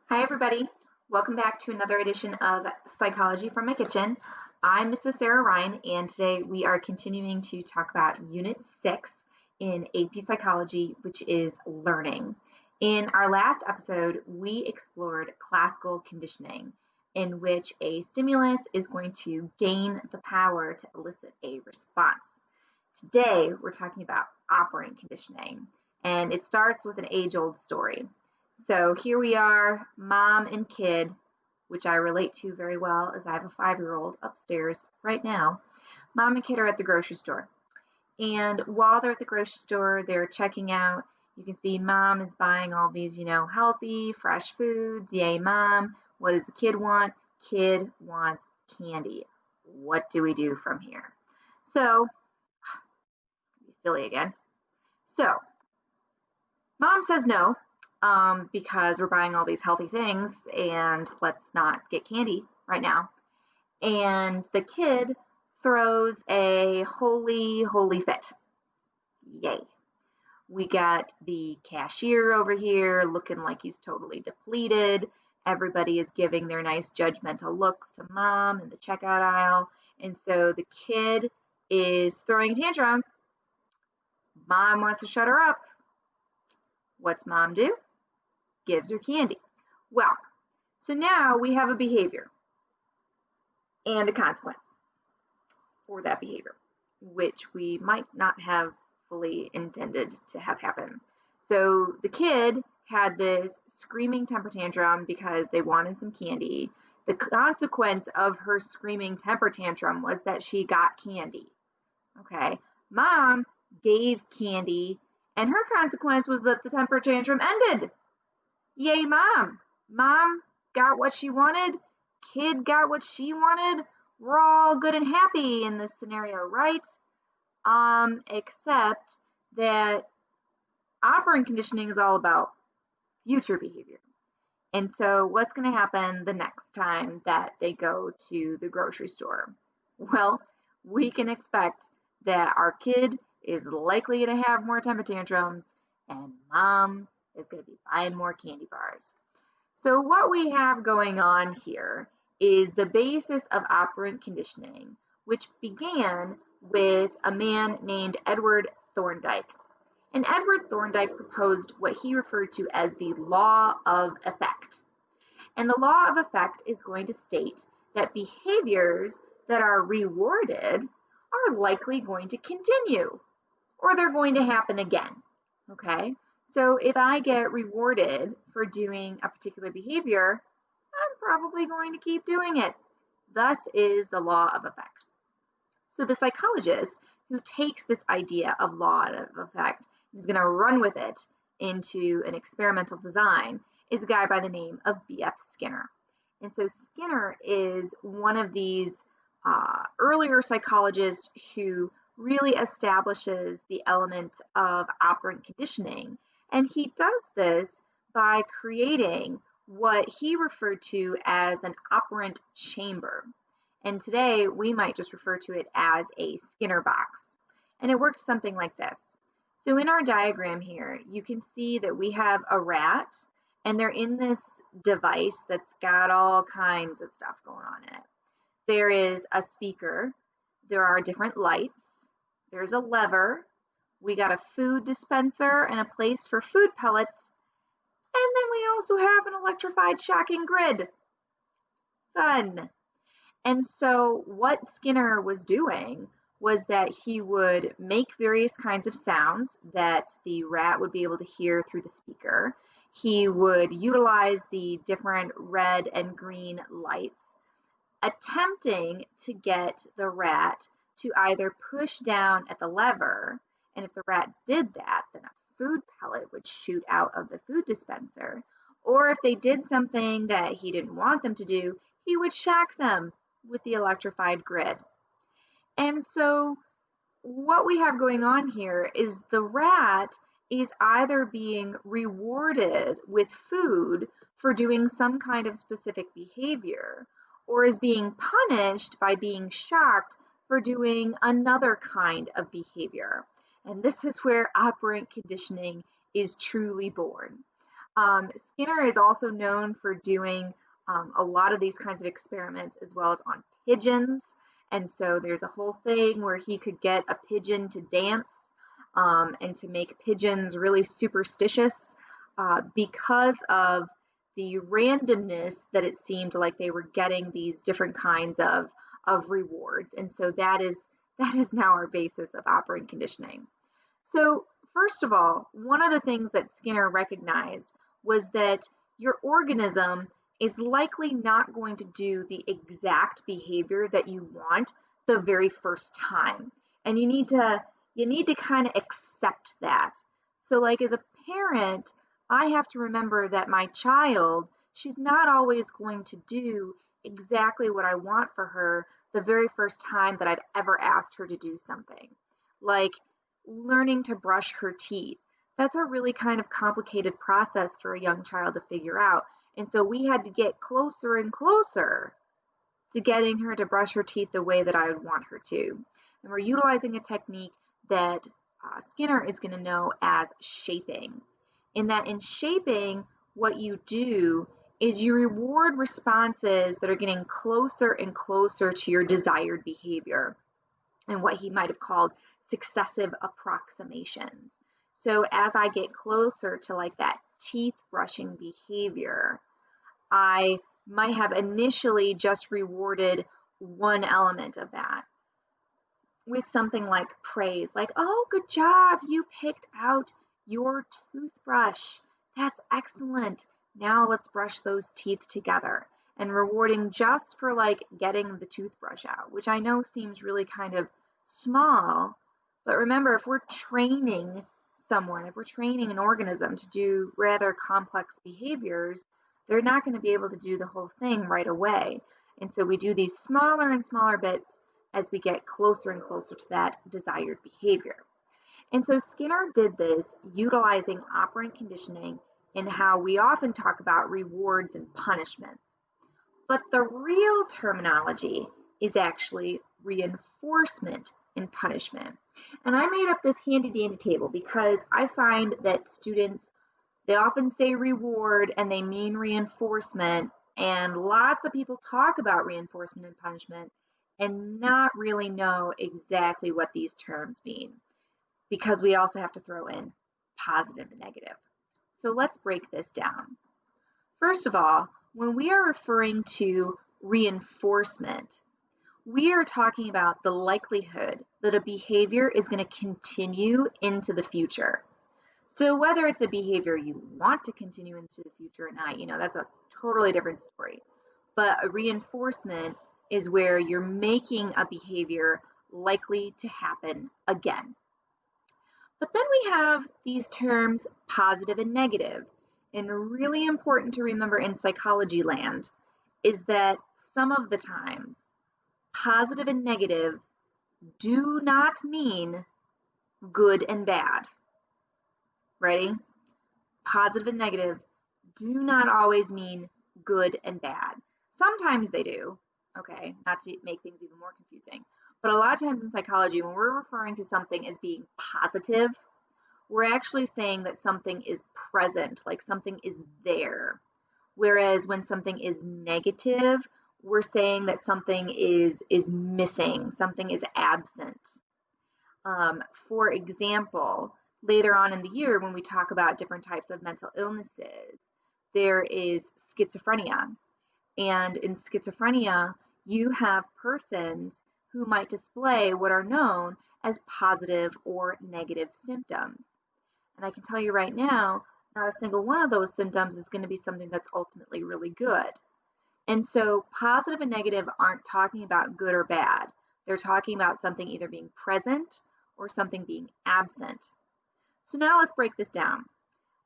Hi, everybody. Welcome back to another edition of Psychology from My Kitchen. I'm Mrs. Sarah Ryan, and today we are continuing to talk about Unit 6 in AP Psychology, which is learning. In our last episode, we explored classical conditioning, in which a stimulus is going to gain the power to elicit a response. Today, we're talking about operant conditioning, and it starts with an age-old story. So here we are, mom and kid, which I relate to very well as I have a 5-year-old upstairs right now. Mom and kid are at the grocery store. And while they're at the grocery store, they're checking out. You can see mom is buying all these, healthy, fresh foods. Yay, mom. What does the kid want? Kid wants candy. What do we do from here? So, silly again. So, mom says no, because we're buying all these healthy things and let's not get candy right now. And the kid throws a holy fit. Yay. We got the cashier over here looking like he's totally depleted. Everybody is giving their nice judgmental looks to mom in the checkout aisle. And so the kid is throwing a tantrum. Mom wants to shut her up. What's mom do? Gives her candy. Well, so now we have a behavior and a consequence for that behavior, which we might not have fully intended to have happen. So the kid had this screaming temper tantrum because they wanted some candy. The consequence of her screaming temper tantrum was that she got candy. Okay, mom gave candy, and her consequence was that the temper tantrum ended. Yay, mom. Mom got what she wanted. Kid got what she wanted. We're all good and happy in this scenario, right? Except that operant conditioning is all about future behavior. And so what's going to happen the next time that they go to the grocery store? Well, we can expect that our kid is likely going to have more temper tantrums and mom is going to be buying more candy bars. So what we have going on here is the basis of operant conditioning, which began with a man named Edward Thorndike. And Edward Thorndike proposed what he referred to as the law of effect. And the law of effect is going to state that behaviors that are rewarded are likely going to continue, or they're going to happen again, okay? So if I get rewarded for doing a particular behavior, I'm probably going to keep doing it. Thus is the law of effect. So the psychologist who takes this idea of law of effect and is going to run with it into an experimental design is a guy by the name of B.F. Skinner. And so Skinner is one of these earlier psychologists who really establishes the element of operant conditioning. And he does this by creating what he referred to as an operant chamber. And today we might just refer to it as a Skinner box. And it works something like this. So in our diagram here, you can see that we have a rat and they're in this device that's got all kinds of stuff going on in it. There is a speaker, there are different lights, there's a lever, we got a food dispenser and a place for food pellets, and then we also have an electrified shocking grid. Fun. And so what Skinner was doing was that he would make various kinds of sounds that the rat would be able to hear through the speaker. He would utilize the different red and green lights, attempting to get the rat to either push down at the lever, and if the rat did that, then a food pellet would shoot out of the food dispenser, or if they did something that he didn't want them to do, he would shock them with the electrified grid. And so what we have going on here is the rat is either being rewarded with food for doing some kind of specific behavior, or is being punished by being shocked for doing another kind of behavior. And this is where operant conditioning is truly born. Skinner is also known for doing a lot of these kinds of experiments as well as on pigeons. And so there's a whole thing where he could get a pigeon to dance and to make pigeons really superstitious because of the randomness that it seemed like they were getting these different kinds of rewards. And so that is now our basis of operant conditioning. So first of all, one of the things that Skinner recognized was that your organism is likely not going to do the exact behavior that you want the very first time. And you need to kind of accept that. So like as a parent, I have to remember that my child, she's not always going to do exactly what I want for her the very first time that I've ever asked her to do something. Like learning to brush her teeth. That's a really kind of complicated process for a young child to figure out. And so we had to get closer and closer to getting her to brush her teeth the way that I would want her to. And we're utilizing a technique that Skinner is going to know as shaping. In that, in shaping, what you do is you reward responses that are getting closer and closer to your desired behavior, and what he might have called successive approximations. So as I get closer to like that teeth brushing behavior, I might have initially just rewarded one element of that with something like praise, like, oh, good job, you picked out your toothbrush. That's excellent. Now let's brush those teeth together. And rewarding just for like getting the toothbrush out, which I know seems really kind of small, but remember, if we're training someone, if we're training an organism to do rather complex behaviors, they're not going to be able to do the whole thing right away. And so we do these smaller and smaller bits as we get closer and closer to that desired behavior. And so Skinner did this utilizing operant conditioning in how we often talk about rewards and punishments. But the real terminology is actually reinforcement and punishment. And I made up this handy dandy table because I find that students, they often say reward and they mean reinforcement, and lots of people talk about reinforcement and punishment and not really know exactly what these terms mean, because we also have to throw in positive and negative. So let's break this down. First of all, when we are referring to reinforcement, we are talking about the likelihood that a behavior is going to continue into the future. So whether it's a behavior you want to continue into the future or not, that's a totally different story. But a reinforcement is where you're making a behavior likely to happen again. But then we have these terms positive and negative. And really important to remember in psychology land is that some of the times positive and negative do not mean good and bad. Ready? Positive and negative do not always mean good and bad. Sometimes they do, okay, not to make things even more confusing. But a lot of times in psychology, when we're referring to something as being positive, we're actually saying that something is present, like something is there. Whereas when something is negative, we're saying that something is missing, something is absent. For example, later on in the year, when we talk about different types of mental illnesses, there is schizophrenia. And in schizophrenia, you have persons who might display what are known as positive or negative symptoms. And I can tell you right now, not a single one of those symptoms is going to be something that's ultimately really good. And so positive and negative aren't talking about good or bad. They're talking about something either being present or something being absent. So now let's break this down.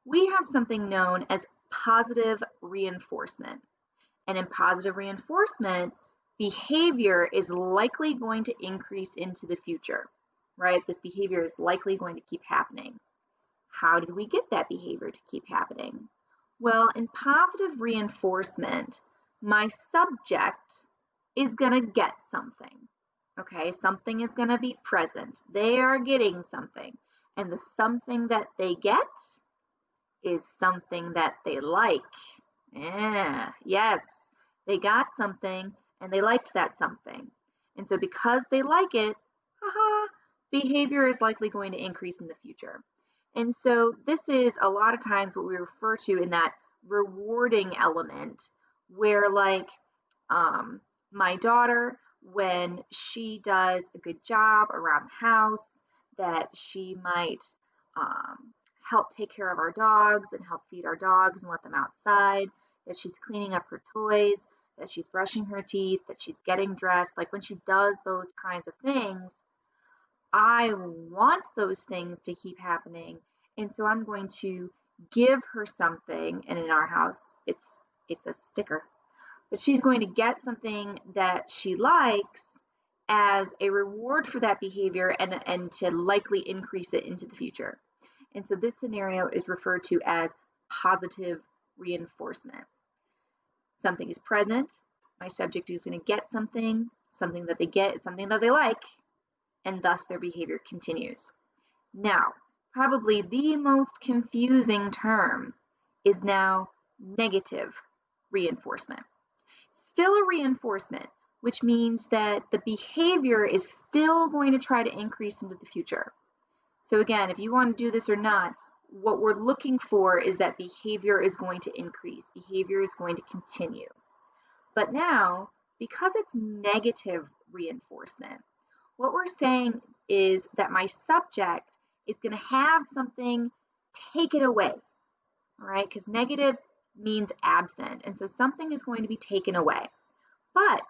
We have something known as positive reinforcement. And in positive reinforcement, behavior is likely going to increase into the future, right? This behavior is likely going to keep happening. How did we get that behavior to keep happening? Well, in positive reinforcement, my subject is going to get something. Okay, something is going to be present. They are getting something. And the something that they get is something that they like. Yeah, yes, they got something and they liked that something. And so because they like it, haha, behavior is likely going to increase in the future. And so this is a lot of times what we refer to in that rewarding element, where like my daughter, when she does a good job around the house, that she might help take care of our dogs and help feed our dogs and let them outside, that she's cleaning up her toys, that she's brushing her teeth, that she's getting dressed. Like when she does those kinds of things, I want those things to keep happening. And so I'm going to give her something. And in our house, it's a sticker. But she's going to get something that she likes as a reward for that behavior and to likely increase it into the future. And so this scenario is referred to as positive reinforcement. Something is present, my subject is going to get something, something that they get is something that they like, and thus their behavior continues. Now, probably the most confusing term is now negative reinforcement. Still a reinforcement, which means that the behavior is still going to try to increase into the future. So again, if you want to do this or not, what we're looking for is that behavior is going to increase, behavior is going to continue. But now, because it's negative reinforcement, what we're saying is that my subject is going to have something take it away, all right? Because negative means absent, and so something is going to be taken away. But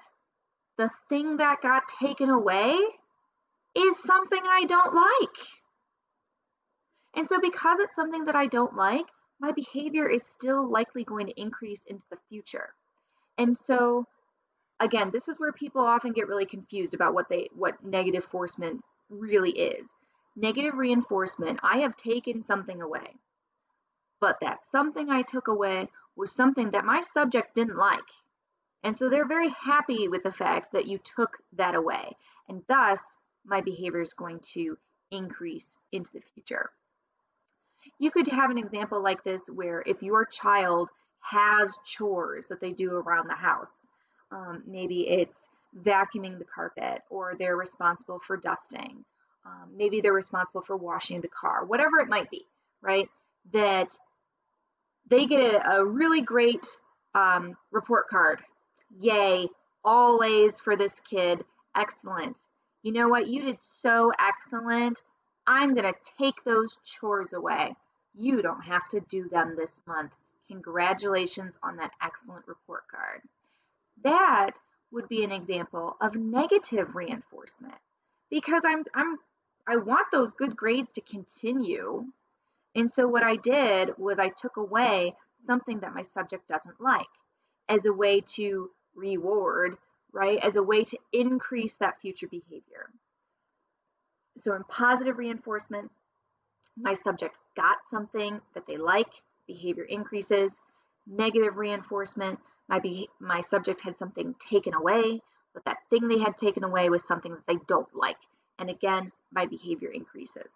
the thing that got taken away is something I don't like. And so because it's something that I don't like, my behavior is still likely going to increase into the future. And so again, this is where people often get really confused about what negative reinforcement really is. Negative reinforcement, I have taken something away. But that something I took away was something that my subject didn't like. And so they're very happy with the fact that you took that away. And thus, my behavior is going to increase into the future. You could have an example like this where if your child has chores that they do around the house, maybe it's vacuuming the carpet, or they're responsible for dusting. Maybe they're responsible for washing the car, whatever it might be, right? That they get a really great report card. Yay, all A's for this kid. Excellent. You know what? You did so excellent. I'm going to take those chores away. You don't have to do them this month. Congratulations on that excellent report card. That would be an example of negative reinforcement, because I want those good grades to continue. And so what I did was I took away something that my subject doesn't like as a way to reward, right? As a way to increase that future behavior. So in positive reinforcement, my subject got something that they like, behavior increases. Negative reinforcement, my subject had something taken away, but that thing they had taken away was something that they don't like. And again, my behavior increases.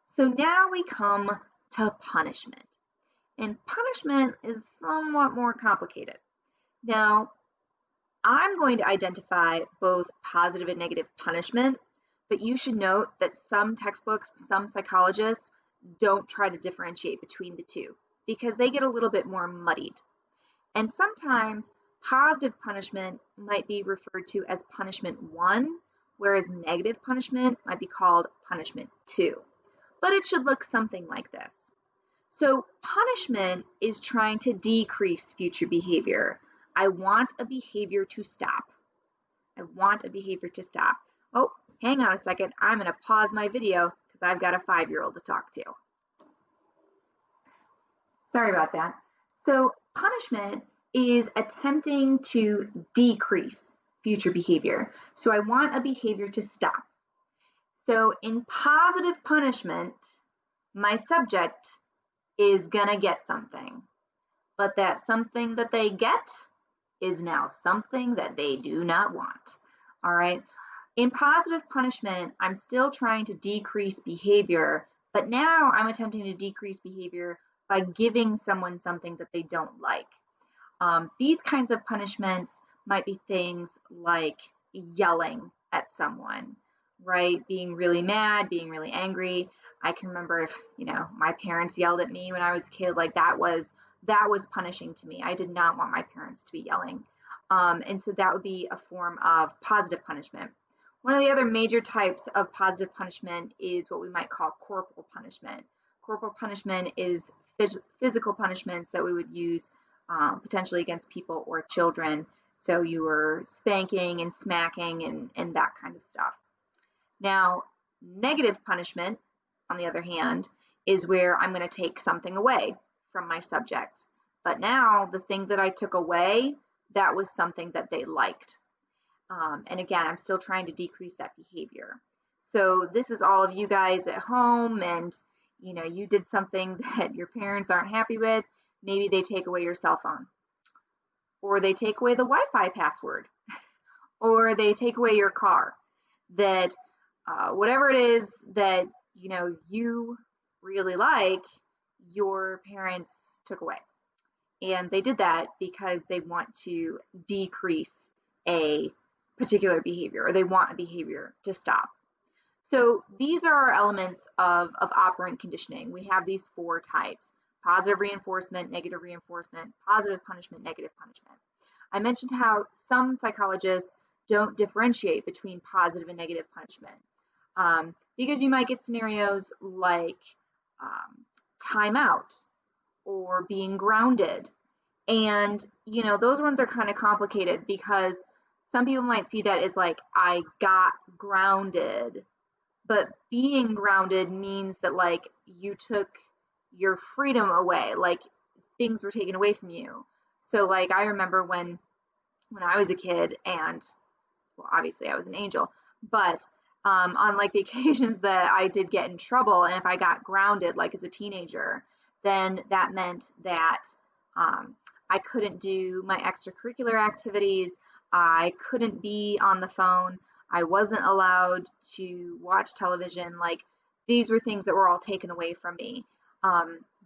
So now we come to punishment. And punishment is somewhat more complicated. Now, I'm going to identify both positive and negative punishment, but you should note that some textbooks, some psychologists don't try to differentiate between the two because they get a little bit more muddied. And sometimes positive punishment might be referred to as punishment 1, whereas negative punishment might be called punishment 2. But it should look something like this. So punishment is trying to decrease future behavior. I want a behavior to stop. I want a behavior to stop. Oh, hang on a second. I'm going to pause my video because I've got a 5-year-old to talk to. Sorry about that. So punishment is attempting to decrease future behavior. So I want a behavior to stop. So in positive punishment, my subject is going to get something. But that something that they get is now something that they do not want. All right. In positive punishment, I'm still trying to decrease behavior, but now I'm attempting to decrease behavior by giving someone something that they don't like. These kinds of punishments might be things like yelling at someone, right? Being really mad, being really angry. I can remember if, my parents yelled at me when I was a kid, like that was punishing to me. I did not want my parents to be yelling. And so that would be a form of positive punishment. One of the other major types of positive punishment is what we might call corporal punishment. Corporal punishment is physical punishments that we would use potentially against people or children. So you were spanking and smacking and that kind of stuff. Now, negative punishment, on the other hand, is where I'm going to take something away from my subject. But now the thing that I took away, that was something that they liked. And again, I'm still trying to decrease that behavior. So this is all of you guys at home, and you did something that your parents aren't happy with. Maybe they take away your cell phone, or they take away the Wi-Fi password, or they take away your car. That whatever it is that you really like, your parents took away. And they did that because they want to decrease a particular behavior, or they want a behavior to stop. So these are our elements of operant conditioning. We have these 4 types: positive reinforcement, negative reinforcement, positive punishment, negative punishment. I mentioned how some psychologists don't differentiate between positive and negative punishment, because you might get scenarios like timeout or being grounded. And, those ones are kind of complicated because some people might see that as like, I got grounded. But being grounded means that like you took your freedom away, like things were taken away from you. So like I remember when I was a kid, and well, obviously I was an angel, but on like the occasions that I did get in trouble, and if I got grounded like as a teenager, then that meant that I couldn't do my extracurricular activities. I couldn't be on the phone. I wasn't allowed to watch television. Like these were things that were all taken away from me.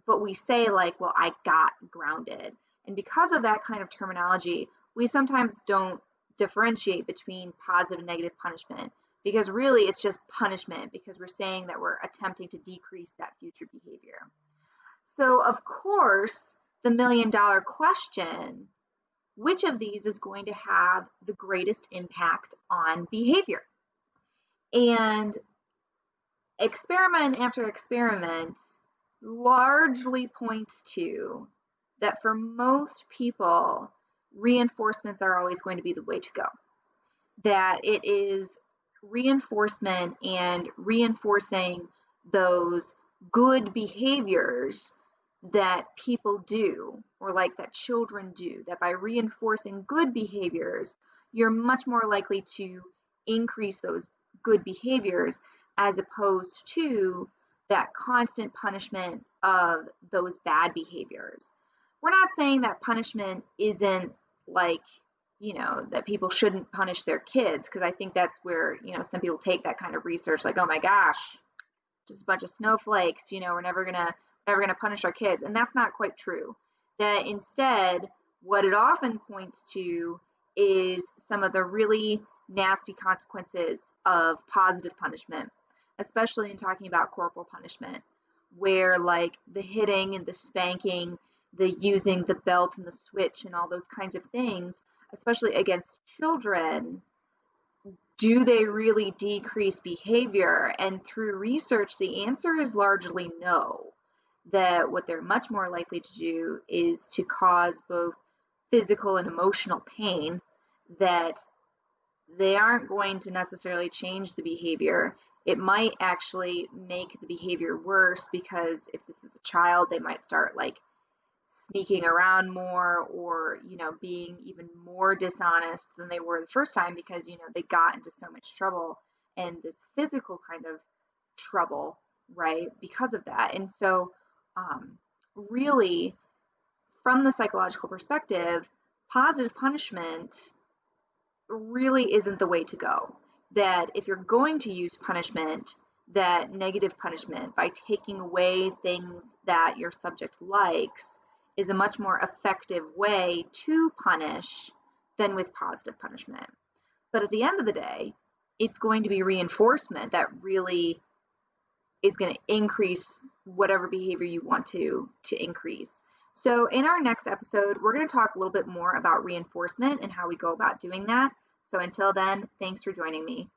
But we say like, well, I got grounded. And because of that kind of terminology, we sometimes don't differentiate between positive and negative punishment, because really it's just punishment, because we're saying that we're attempting to decrease that future behavior. So of course, the $1 million question: which of these is going to have the greatest impact on behavior? And experiment after experiment largely points to that for most people, reinforcements are always going to be the way to go. That it is reinforcement and reinforcing those good behaviors that people do, or like that children do, that by reinforcing good behaviors, you're much more likely to increase those good behaviors, as opposed to that constant punishment of those bad behaviors. We're not saying that punishment isn't like, that people shouldn't punish their kids, because I think that's where, some people take that kind of research like, oh my gosh, just a bunch of snowflakes, we're never gonna punish our kids. And that's not quite true. That instead, what it often points to is some of the really nasty consequences of positive punishment, especially in talking about corporal punishment, where like the hitting and the spanking, the using the belt and the switch and all those kinds of things, especially against children, do they really decrease behavior? And through research, the answer is largely no. That what they're much more likely to do is to cause both physical and emotional pain, that they aren't going to necessarily change the behavior. It might actually make the behavior worse, because if this is a child, they might start like sneaking around more, or being even more dishonest than they were the first time, because they got into so much trouble, and this physical kind of trouble, right, because of that. And so really, from the psychological perspective, positive punishment really isn't the way to go. That if you're going to use punishment, that negative punishment, by taking away things that your subject likes, is a much more effective way to punish than with positive punishment. But at the end of the day, it's going to be reinforcement that really is going to increase whatever behavior you want to increase. So in our next episode, we're going to talk a little bit more about reinforcement and how we go about doing that. So until then, thanks for joining me.